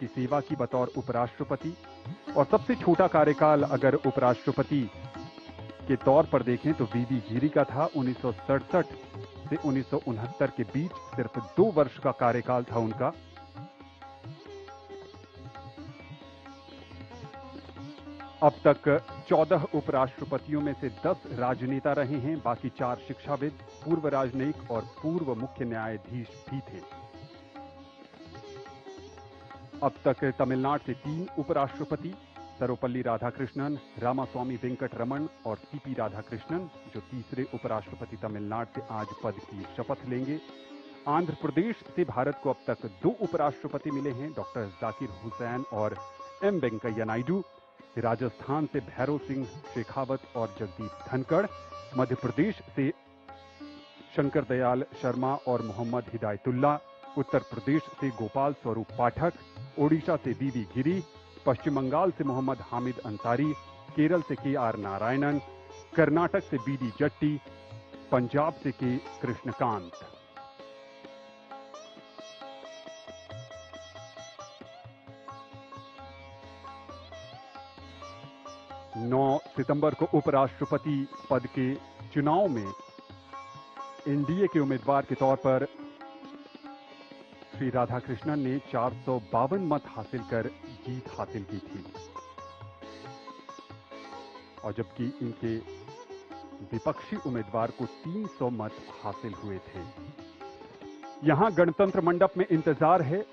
की सेवा की बतौर उपराष्ट्रपति, और सबसे छोटा कार्यकाल अगर उपराष्ट्रपति के तौर पर देखें तो वीवी गिरी का था। 1967 से 1969 के बीच सिर्फ 2 वर्ष का कार्यकाल था उनका। अब तक 14 उपराष्ट्रपतियों में से 10 राजनेता रहे हैं, बाकी 4 शिक्षाविद, पूर्व राजनयिक और पूर्व मुख्य न्यायाधीश भी थे। अब तक तमिलनाडु से 3 उपराष्ट्रपति, सर्वपल्ली राधाकृष्णन, रामास्वामी वेंकटरमण और सीपी राधाकृष्णन, जो तीसरे उपराष्ट्रपति तमिलनाडु से आज पद की शपथ लेंगे। आंध्र प्रदेश से भारत को अब तक 2 उपराष्ट्रपति मिले हैं, डॉक्टर जाकिर हुसैन और एम वेंकैया नायडू। राजस्थान से भैरव सिंह शेखावत और जगदीप धनखड़, मध्य प्रदेश से शंकर दयाल शर्मा और मोहम्मद हिदायतुल्ला, उत्तर प्रदेश से गोपाल स्वरूप पाठक, ओडिशा से वीवी गिरी, पश्चिम बंगाल से मोहम्मद हामिद अंसारी, केरल से के.आर. नारायणन, कर्नाटक से बी.डी. जट्टी, पंजाब से के. कृष्णकांत। नौ सितंबर को उपराष्ट्रपति पद के चुनाव में एनडीए के उम्मीदवार के तौर पर श्री राधाकृष्णन ने 452 मत हासिल कर जीत हासिल की थी, और जबकि इनके विपक्षी उम्मीदवार को 300 मत हासिल हुए थे। यहां गणतंत्र मंडप में इंतजार है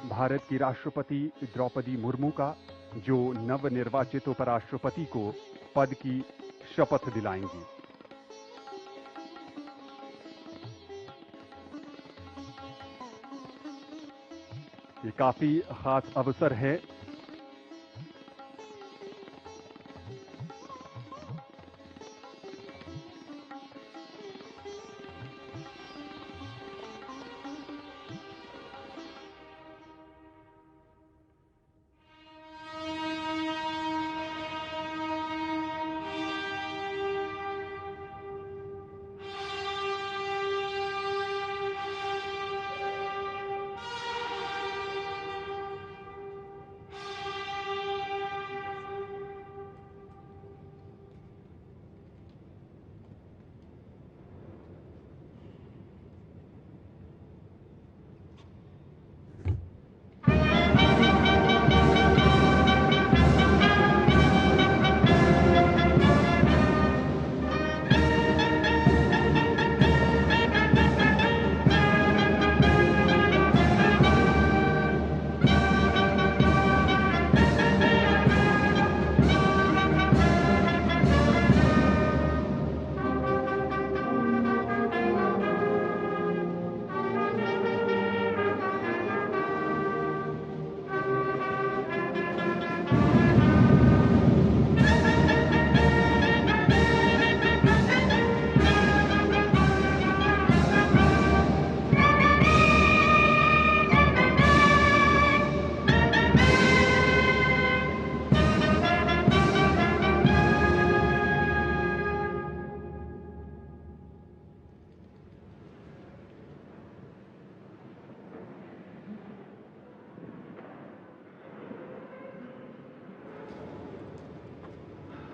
भारत की राष्ट्रपति द्रौपदी मुर्मू का, जो नवनिर्वाचित उपराष्ट्रपति को पद की शपथ दिलाएंगी। ये काफी खास अवसर है।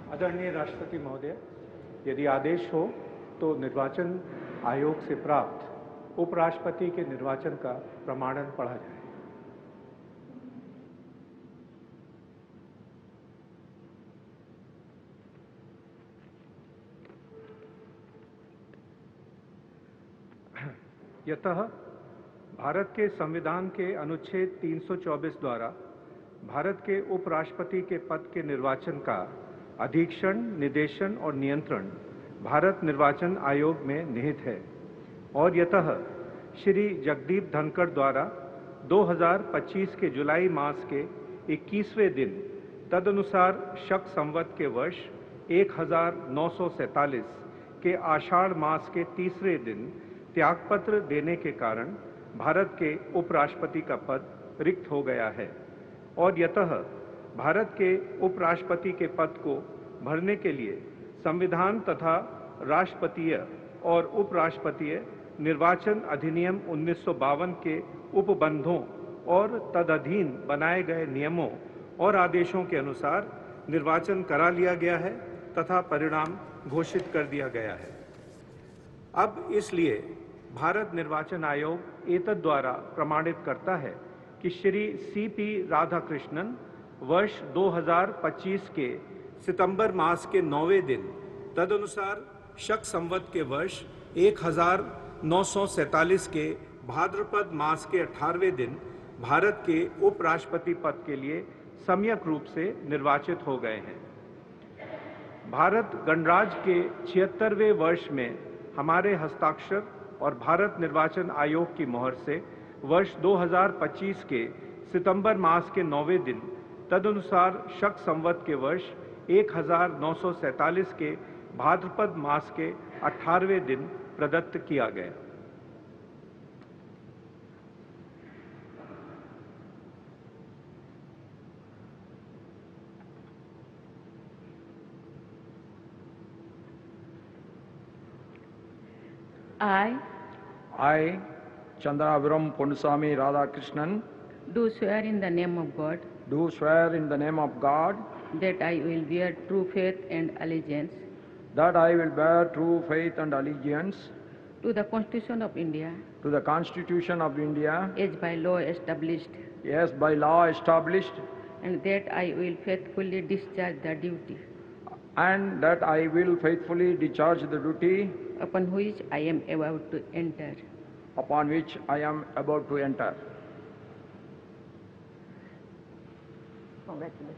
आदरणीय राष्ट्रपति महोदय, यदि आदेश हो तो निर्वाचन आयोग से प्राप्त उपराष्ट्रपति के निर्वाचन का प्रमाणन पढ़ा जाए। यतः भारत के संविधान के अनुच्छेद 324 द्वारा भारत के उपराष्ट्रपति के पद के निर्वाचन का अधीक्षण, निदेशन और नियंत्रण भारत निर्वाचन आयोग में निहित है, और यतः श्री जगदीप धनखड़ द्वारा 2025 के जुलाई मास के 21वें दिन तदनुसार शक संवत के वर्ष 1947 के आषाढ़ मास के तीसरे दिन त्यागपत्र देने के कारण भारत के उपराष्ट्रपति का पद रिक्त हो गया है, और यतः भारत के उपराष्ट्रपति के पद को भरने के लिए संविधान तथा राष्ट्रपतीय और उपराष्ट्रपतीय निर्वाचन अधिनियम 1952 के उपबंधों और तदधीन बनाए गए नियमों और आदेशों के अनुसार निर्वाचन करा लिया गया है तथा परिणाम घोषित कर दिया गया है। अब इसलिए भारत निर्वाचन आयोग एतद द्वारा प्रमाणित करता है कि श्री सीपी राधाकृष्णन वर्ष 2025 के सितंबर मास के 9वें दिन तदनुसार शक संवत के वर्ष 1947 के भाद्रपद मास के 18वें दिन भारत के उपराष्ट्रपति पद के लिए सम्यक रूप से निर्वाचित हो गए हैं। भारत गणराज्य के 76वें वर्ष में हमारे हस्ताक्षर और भारत निर्वाचन आयोग की मोहर से वर्ष 2025 के सितंबर मास के 9वें दिन तदनुसार शक संवत के वर्ष 1947 के भाद्रपद मास के 18वें दिन प्रदत्त किया गया। I, Chandraviram Ponnusamy Radhakrishnan, do swear in the name of God do swear in the name of God that I will bear true faith and allegiance that I will bear true faith and allegiance to the Constitution of India to the Constitution of India as by law established, as by law established, and that I will faithfully discharge the duty and that I will faithfully discharge the duty upon which I am about to enter. upon which I am about to enter. Congratulations.